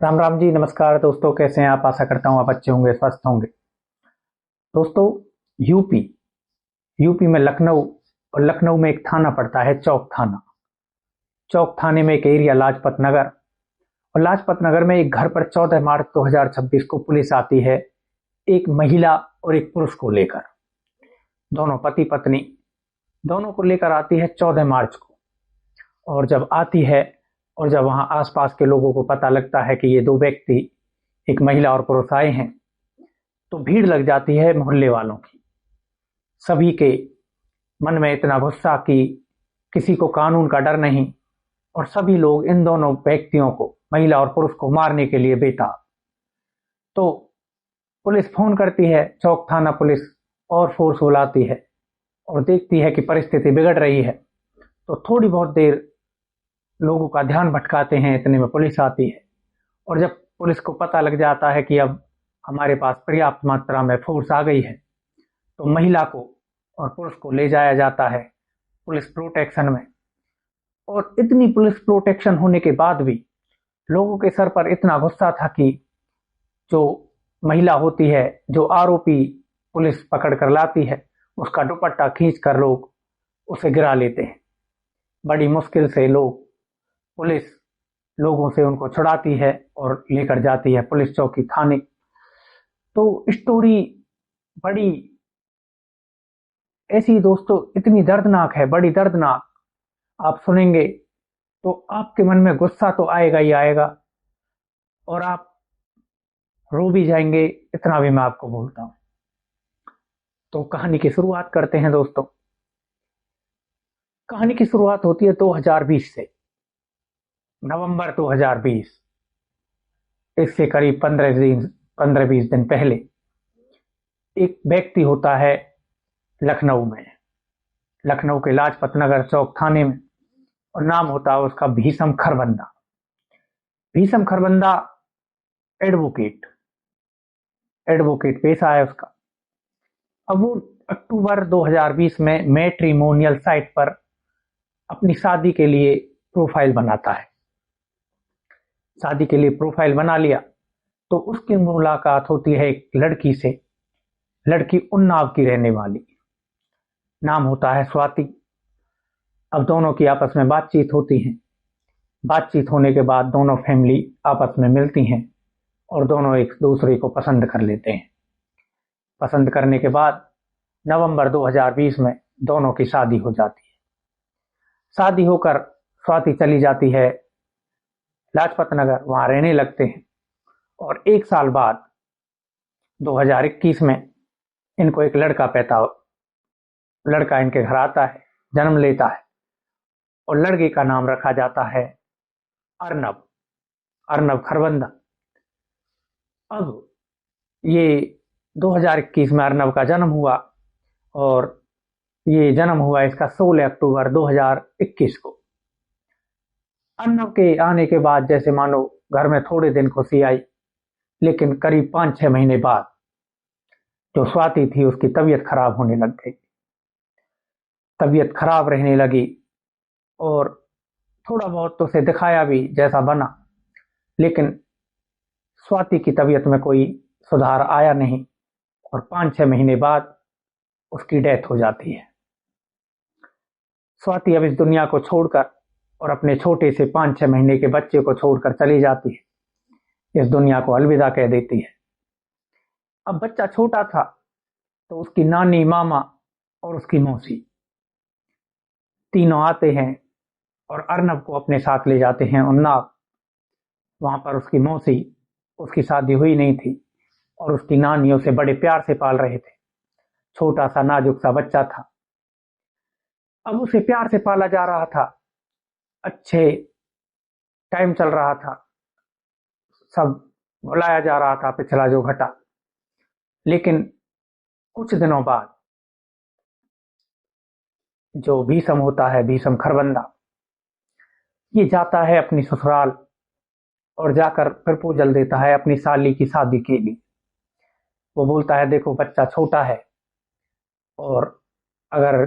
राम राम जी, नमस्कार दोस्तों। कैसे हैं आप? आशा करता हूँ आप अच्छे होंगे, स्वस्थ होंगे। दोस्तों, यूपी यूपी में लखनऊ, और लखनऊ में एक थाना पड़ता है, चौक थाना। चौक थाने में एक एरिया लाजपत नगर, और लाजपत नगर में एक घर पर 14 मार्च 2026 को पुलिस आती है, एक महिला और एक पुरुष को लेकर। दोनों पति पत्नी, दोनों को लेकर आती है 14 मार्च को। और जब आती है, और जब वहां आसपास के लोगों को पता लगता है कि ये दो व्यक्ति, एक महिला और पुरुष आए हैं, तो भीड़ लग जाती है मोहल्ले वालों की। सभी के मन में इतना गुस्सा कि किसी को कानून का डर नहीं, और सभी लोग इन दोनों व्यक्तियों को, महिला और पुरुष को, मारने के लिए बेताब। तो पुलिस फोन करती है, चौक थाना पुलिस और फोर्स बुलाती है, और देखती है कि परिस्थिति बिगड़ रही है। तो थोड़ी बहुत देर लोगों का ध्यान भटकाते हैं, इतने में पुलिस आती है। और जब पुलिस को पता लग जाता है कि अब हमारे पास पर्याप्त मात्रा में फोर्स आ गई है, तो महिला को और पुरुष को ले जाया जाता है पुलिस प्रोटेक्शन में। और इतनी पुलिस प्रोटेक्शन होने के बाद भी लोगों के सर पर इतना गुस्सा था कि जो महिला होती है, जो आरोपी पुलिस पकड़ कर लाती है, उसका दुपट्टा खींच कर लोग उसे गिरा लेते हैं। बड़ी मुश्किल से लोग, पुलिस लोगों से उनको छुड़ाती है और लेकर जाती है पुलिस चौकी थाने। तो स्टोरी बड़ी ऐसी दोस्तों, इतनी दर्दनाक है, बड़ी दर्दनाक। आप सुनेंगे तो आपके मन में गुस्सा तो आएगा ही आएगा, और आप रो भी जाएंगे, इतना भी मैं आपको बोलता हूं। तो कहानी की शुरुआत करते हैं दोस्तों। कहानी की शुरुआत होती है 2020 से, नवंबर 2020। इससे करीब 15-20 दिन पहले एक व्यक्ति होता है लखनऊ में, लखनऊ के लाजपत नगर चौक थाने में, और नाम होता है उसका भीषम खरबंदा। भीषम खरबंदा एडवोकेट एडवोकेट पेशा है उसका। अब वो अक्टूबर 2020 में मैट्रिमोनियल साइट पर अपनी शादी के लिए प्रोफाइल बनाता है। शादी के लिए प्रोफाइल बना लिया तो उसकी मुलाकात होती है एक लड़की से। लड़की उन्नाव की रहने वाली, नाम होता है स्वाति। अब दोनों की आपस में बातचीत होती है। बातचीत होने के बाद दोनों फैमिली आपस में मिलती हैं, और दोनों एक दूसरे को पसंद कर लेते हैं। पसंद करने के बाद नवंबर 2020 में दोनों की शादी हो जाती है। शादी होकर स्वाति चली जाती है लाजपत नगर, वहां रहने लगते हैं। और एक साल बाद 2021 में इनको एक लड़का इनके घर आता है, जन्म लेता है, और लड़के का नाम रखा जाता है अर्नब अर्नब खरबंदा। अब ये 2021 में अर्नब का जन्म हुआ, और ये जन्म हुआ इसका 16 अक्टूबर 2021 को। अर्नब के आने के बाद जैसे मानो घर में थोड़े दिन खुशी आई, लेकिन करीब 5-6 महीने बाद जो स्वाति थी उसकी तबीयत खराब होने लग गई। तबीयत खराब रहने लगी, और थोड़ा बहुत तो उसे दिखाया भी जैसा बना, लेकिन स्वाति की तबीयत में कोई सुधार आया नहीं, और 5-6 महीने बाद उसकी डेथ हो जाती है। स्वाति अब इस दुनिया को छोड़कर, और अपने छोटे से 5-6 महीने के बच्चे को छोड़कर चली जाती है, इस दुनिया को अलविदा कह देती है। अब बच्चा छोटा था, तो उसकी नानी, मामा और उसकी मौसी तीनों आते हैं और अर्नब को अपने साथ ले जाते हैं उन्नाव। वहां पर उसकी मौसी, उसकी शादी हुई नहीं थी, और उसकी नानी उसे बड़े प्यार से पाल रहे थे। छोटा सा नाजुक सा बच्चा था। अब उसे प्यार से पाला जा रहा था, अच्छे टाइम चल रहा था, सब भुलाया जा रहा था पिछला जो घटा। लेकिन कुछ दिनों बाद जो भीषम होता है, भीषम खरबंदा, ये जाता है अपनी ससुराल, और जाकर प्रपोजल देता है अपनी साली की शादी के लिए। वो बोलता है, देखो बच्चा छोटा है, और अगर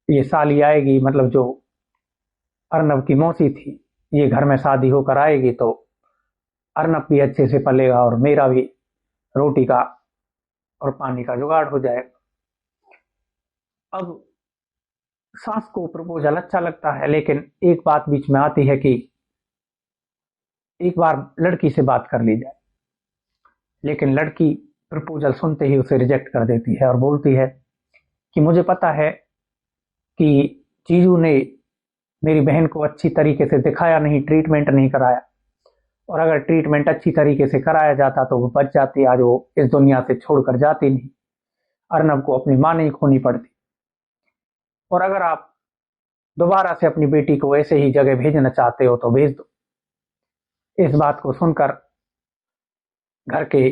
ये साली आएगी, मतलब जो अर्नब की मौसी थी, ये घर में शादी होकर आएगी, तो अर्नब भी अच्छे से पलेगा और मेरा भी रोटी का और पानी का जुगाड़ हो जाएगा। अब सास को प्रपोजल अच्छा लगता है, लेकिन एक बात बीच में आती है कि एक बार लड़की से बात कर ली जाए, लेकिन लड़की प्रपोजल सुनते ही उसे रिजेक्ट कर देती है और बोलती है कि मुझे पता है कि जीजू ने मेरी बहन को अच्छी तरीके से दिखाया नहीं, ट्रीटमेंट नहीं कराया, और अगर ट्रीटमेंट अच्छी तरीके से कराया जाता तो वो बच जाती, आज वो इस दुनिया से छोड़कर जाती नहीं, अर्नब को अपनी मां नहीं खोनी पड़ती। और अगर आप दोबारा से अपनी बेटी को ऐसे ही जगह भेजना चाहते हो तो भेज दो। इस बात को सुनकर घर के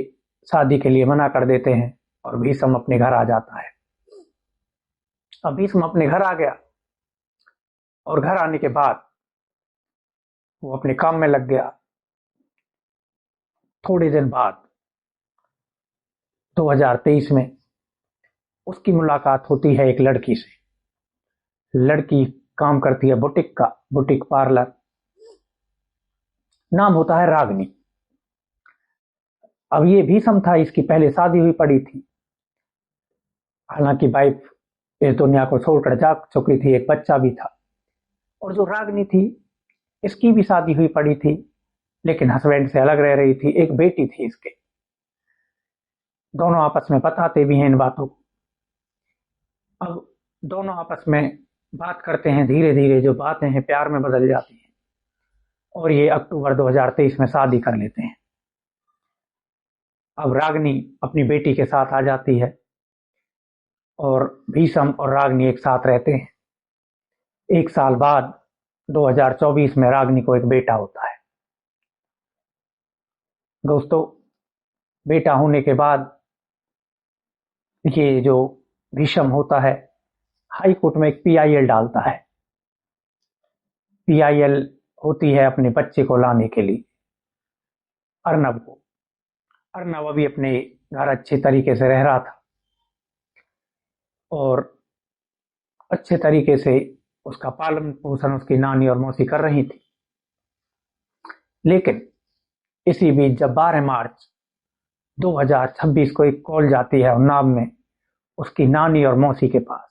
शादी के लिए मना कर देते हैं और भीष्म अपने घर आ जाता है। अब भीष्म अपने घर आ गया और घर आने के बाद वो अपने काम में लग गया। थोड़े दिन बाद 2023 में उसकी मुलाकात होती है एक लड़की से। लड़की काम करती है बुटीक पार्लर, नाम होता है रागनी। अब ये भीष्म था, इसकी पहले शादी हुई पड़ी थी, हालांकि वाइफ इस दुनिया को छोड़कर जा चुकी थी, एक बच्चा भी था। और जो रागनी थी इसकी भी शादी हुई पड़ी थी, लेकिन हस्बैंड से अलग रह रही थी, एक बेटी थी इसके। दोनों आपस में बताते भी हैं इन बातों को। अब दोनों आपस में बात करते हैं, धीरे धीरे जो बातें हैं प्यार में बदल जाती हैं और ये अक्टूबर 2023 में शादी कर लेते हैं। अब रागनी अपनी बेटी के साथ आ जाती है और भीष्म और रागनी एक साथ रहते हैं। एक साल बाद 2024 में रागनी को एक बेटा होता है। दोस्तों, बेटा होने के बाद ये जो भीष्म होता है हाई कोर्ट में एक PIL डालता है। PIL होती है अपने बच्चे को लाने के लिए, अर्नब को। अर्नब अभी अपने घर अच्छे तरीके से रह रहा था और अच्छे तरीके से उसका पालन पोषण उसकी नानी और मौसी कर रही थी। लेकिन इसी बीच जब 12 मार्च 2026 को एक कॉल जाती है उन्नाव में उसकी नानी और मौसी के पास।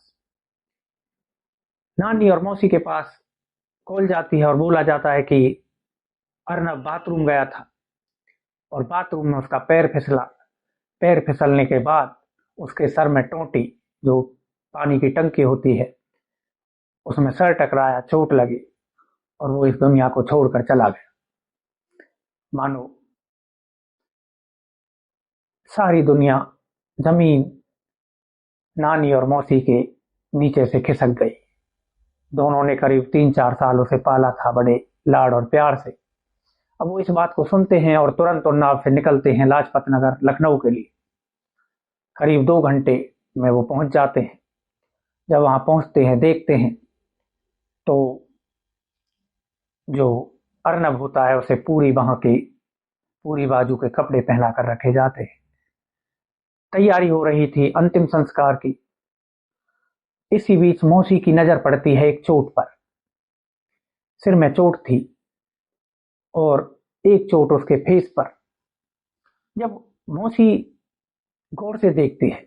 नानी और मौसी के पास कॉल जाती है और बोला जाता है कि अर्नब बाथरूम गया था और बाथरूम में उसका पैर फिसला। पैर फिसलने के बाद उसके सर में टोटी, जो पानी की टंकी होती है, उसमें सर टकराया, चोट लगी और वो इस दुनिया को छोड़कर चला गया। मानो सारी दुनिया, जमीन नानी और मौसी के नीचे से खिसक गई। दोनों ने करीब 3-4 साल उसे पाला था, बड़े लाड और प्यार से। अब वो इस बात को सुनते हैं और तुरंत उन्नाव से निकलते हैं लाजपत नगर लखनऊ के लिए। करीब 2 घंटे में वो पहुंच जाते हैं। जब वहां पहुंचते हैं देखते हैं तो जो अर्नब होता है उसे पूरी बाजू के कपड़े पहना कर रखे जाते हैं। तैयारी हो रही थी अंतिम संस्कार की। इसी बीच मौसी की नजर पड़ती है एक चोट पर। सिर में चोट थी और एक चोट उसके फेस पर। जब मौसी गौर से देखती है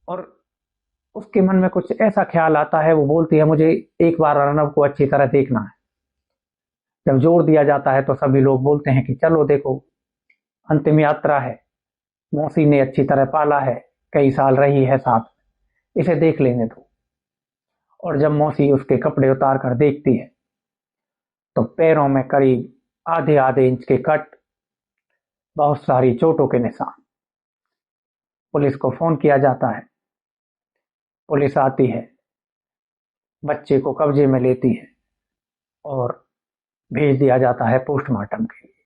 और उसके मन में कुछ ऐसा ख्याल आता है, वो बोलती है मुझे एक बार अर्नब को अच्छी तरह देखना है। जब जोर दिया जाता है तो सभी लोग बोलते हैं कि चलो देखो, अंतिम यात्रा है, मौसी ने अच्छी तरह पाला है, कई साल रही है साथ, इसे देख लेने दो। और जब मौसी उसके कपड़े उतार कर देखती है तो पैरों में करीब आधे आधे इंच के कट, बहुत सारी चोटों के निशान। पुलिस को फोन किया जाता है, पुलिस आती है, बच्चे को कब्जे में लेती है और भेज दिया जाता है पोस्टमार्टम के लिए।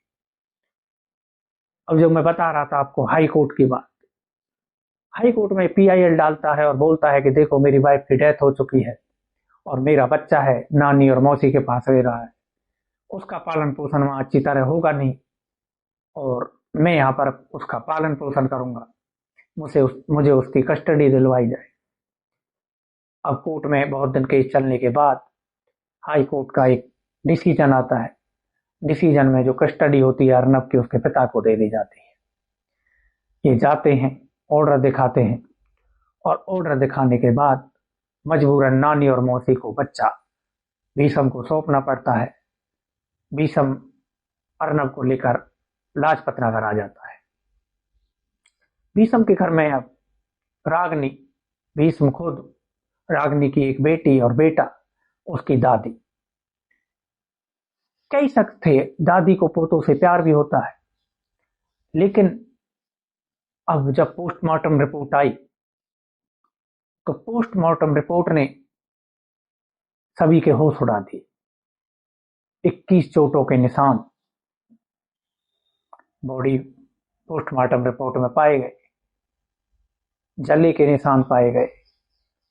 अब जो मैं बता रहा था आपको हाई कोर्ट की बात, हाई कोर्ट में PIL डालता है और बोलता है कि देखो मेरी वाइफ की डेथ हो चुकी है और मेरा बच्चा है, नानी और मौसी के पास रह रहा है, उसका पालन पोषण वहां अच्छी तरह होगा नहीं और मैं यहाँ पर उसका पालन पोषण करूंगा, मुझे उसकी कस्टडी दिलवाई जाए। अब कोर्ट में बहुत दिन केस चलने के बाद हाई कोर्ट का एक डिसीजन आता है डिसीजन में जो कस्टडी होती है अर्नब की उसके पिता को दे दी जाती है। ये जाते हैं, ऑर्डर दिखाते हैं और ऑर्डर दिखाने के बाद मजबूरन नानी और मौसी को बच्चा भीषम को सौंपना पड़ता है। भीषम अर्नब को लेकर लाजपत नगर आ जाता है। भीषम के घर में अब रागनी, भीष्म खुद, रागनी की एक बेटी और बेटा, उसकी दादी। कई शख्स थे, दादी को पोतों से प्यार भी होता है, लेकिन अब जब पोस्टमार्टम रिपोर्ट आई तो पोस्टमार्टम रिपोर्ट ने सभी के होश उड़ा दिए। 21 चोटों के निशान बॉडी पोस्टमार्टम रिपोर्ट में पाए गए, जले के निशान पाए गए,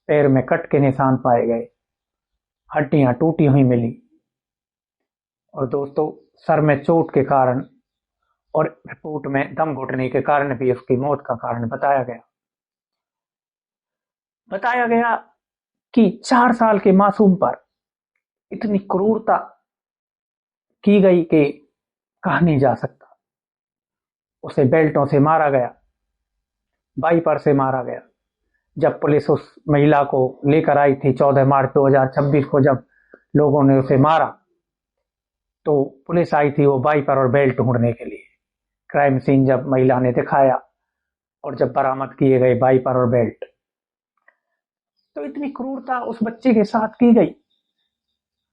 पैर में कट के निशान पाए गए, हड्डियां टूटी हुई मिली और दोस्तों सर में चोट के कारण और रिपोर्ट में दम घुटने के कारण भी उसकी मौत का कारण बताया गया कि 4 साल के मासूम पर इतनी क्रूरता की गई कि कहा नहीं जा सकता। उसे बेल्टों से मारा गया, वाइपर से मारा गया। जब पुलिस उस महिला को लेकर आई थी 14 मार्च 2026 को, जब लोगों ने उसे मारा तो पुलिस आई थी वो वाइपर और बेल्ट ढूंढने के लिए। क्राइम सीन जब महिला ने दिखाया और जब बरामद किए गए वाइपर और बेल्ट, तो इतनी क्रूरता उस बच्चे के साथ की गई।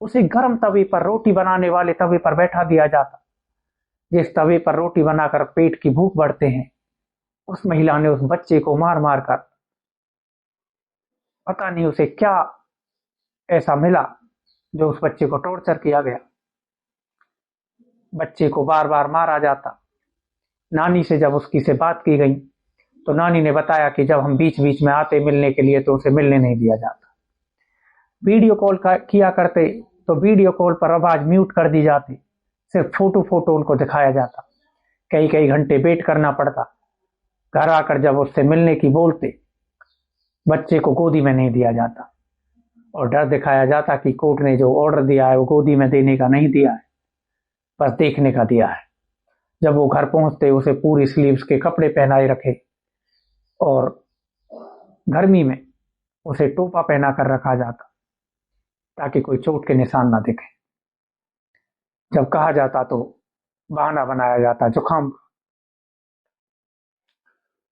उसे गर्म तवे पर, रोटी बनाने वाले तवे पर बैठा दिया जाता। जिस तवे पर रोटी बनाकर पेट की भूख बढ़ते हैं, उस महिला ने उस बच्चे को मार मार कर, पता नहीं उसे क्या ऐसा मिला जो उस बच्चे को टॉर्चर किया गया। बच्चे को बार बार मारा जाता। नानी से जब उसकी से बात की गई तो नानी ने बताया कि जब हम बीच बीच में आते मिलने के लिए तो उसे मिलने नहीं दिया जाता। वीडियो कॉल किया करते तो वीडियो कॉल पर आवाज म्यूट कर दी जाती, सिर्फ फोटो उनको दिखाया जाता। कई कई घंटे वेट करना पड़ता। घर आकर जब उससे मिलने की बोलते, बच्चे को गोदी में नहीं दिया जाता और डर दिखाया जाता कि कोर्ट ने जो ऑर्डर दिया है वो गोदी में देने का नहीं दिया है, बस देखने का दिया है। जब वो घर पहुंचते उसे पूरी स्लीव्स के कपड़े पहनाए रखे और गर्मी में उसे टोपा पहना कर रखा जाता ताकि कोई चोट के निशान ना दिखे। जब कहा जाता तो बहाना बनाया जाता जुकाम।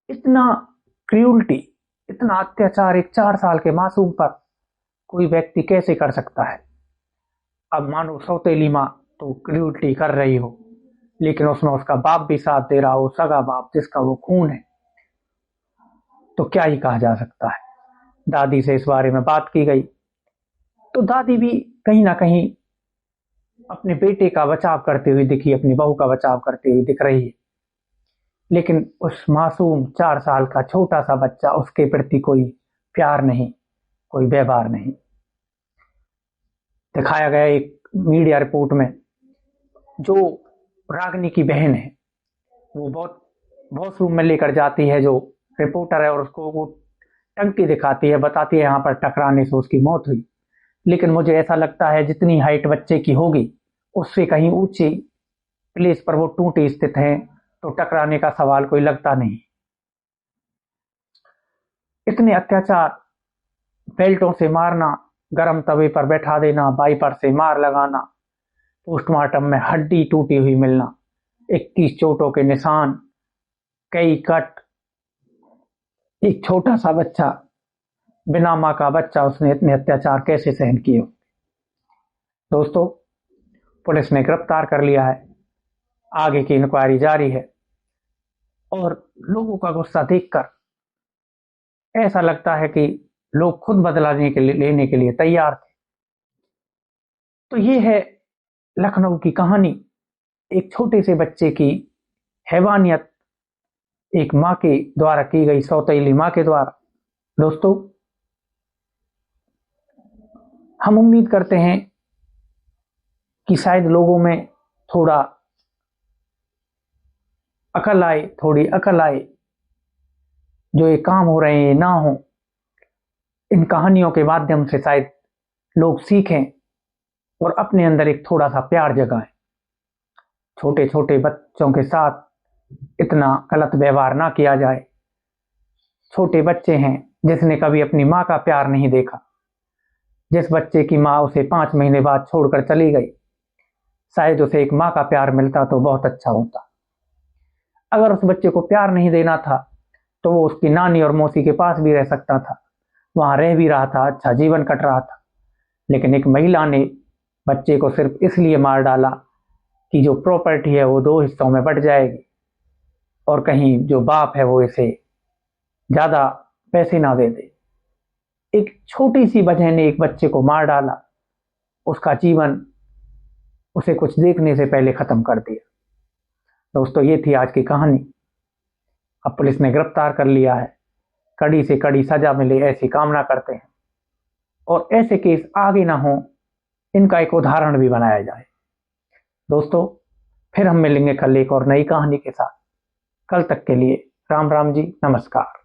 इतना क्रूरटी, इतना अत्याचार एक 4 साल के मासूम पर कोई व्यक्ति कैसे कर सकता है। अब मानो सौतेली माँ तो क्रूरटी कर रही हो, लेकिन उसमें उसका बाप भी साथ दे रहा हो, सगा बाप जिसका वो खून है, तो क्या ही कहा जा सकता है। दादी से इस बारे में बात की गई तो दादी भी कहीं ना कहीं अपने बेटे का बचाव करते हुए दिखी, अपनी बहू का बचाव करते हुए दिख रही है, लेकिन उस मासूम 4 साल का छोटा सा बच्चा, उसके प्रति कोई प्यार नहीं, कोई व्यवहार नहीं दिखाया गया। एक मीडिया रिपोर्ट में जो रागनी की बहन है वो बहुत वॉशरूम में लेकर जाती है जो रिपोर्टर है और उसको वो टंकी दिखाती है, बताती है यहाँ पर टकराने से उसकी मौत हुई। लेकिन मुझे ऐसा लगता है जितनी हाइट बच्चे की होगी उससे कहीं ऊंची प्लेस पर वो टूटे स्थित हैं तो टकराने का सवाल कोई लगता नहीं। इतने अत्याचार, बेल्टों से मारना, गरम तवे पर बैठा देना, वाइपर से मार लगाना, पोस्टमार्टम में हड्डी टूटी हुई मिलना, 21 चोटों के निशान, कई कट, एक छोटा सा बच्चा, बिना माँ का बच्चा, उसने इतने अत्याचार कैसे सहन किए। दोस्तों पुलिस ने गिरफ्तार कर लिया है, आगे की इंक्वायरी जारी है और लोगों का गुस्सा देखकर ऐसा लगता है कि लोग खुद बदला लेने के लिए तैयार थे। तो ये है लखनऊ की कहानी, एक छोटे से बच्चे की हैवानियत एक माँ के द्वारा की गई, सौतेली माँ के द्वारा। दोस्तों हम उम्मीद करते हैं कि शायद लोगों में थोड़ा अकल आए, थोड़ी अकल आए, जो ये काम हो रहे हैं ना हो। इन कहानियों के माध्यम से शायद लोग सीखें और अपने अंदर एक थोड़ा सा प्यार जगाएं। छोटे छोटे बच्चों के साथ इतना गलत व्यवहार ना किया जाए। छोटे बच्चे हैं, जिसने कभी अपनी माँ का प्यार नहीं देखा, जिस बच्चे की माँ उसे 5 महीने बाद छोड़कर चली गई, शायद उसे एक माँ का प्यार मिलता तो बहुत अच्छा होता। अगर उस बच्चे को प्यार नहीं देना था तो वो उसकी नानी और मौसी के पास भी रह सकता था, वहां रह भी रहा था, अच्छा जीवन कट रहा था। लेकिन एक महिला ने बच्चे को सिर्फ इसलिए मार डाला कि जो प्रॉपर्टी है वो 2 हिस्सों में बट जाएगी, और कहीं जो बाप है वो इसे ज्यादा पैसे ना दे दे। एक छोटी सी वजह ने एक बच्चे को मार डाला, उसका जीवन उसे कुछ देखने से पहले खत्म कर दिया। दोस्तों, ये थी आज की कहानी। अब पुलिस ने गिरफ्तार कर लिया है, कड़ी से कड़ी सजा मिले ऐसी कामना करते हैं, और ऐसे केस आगे ना हो इनका एक उदाहरण भी बनाया जाए। दोस्तों, फिर हम मिलेंगे कल एक और नई कहानी के साथ। कल तक के लिए राम राम जी, नमस्कार।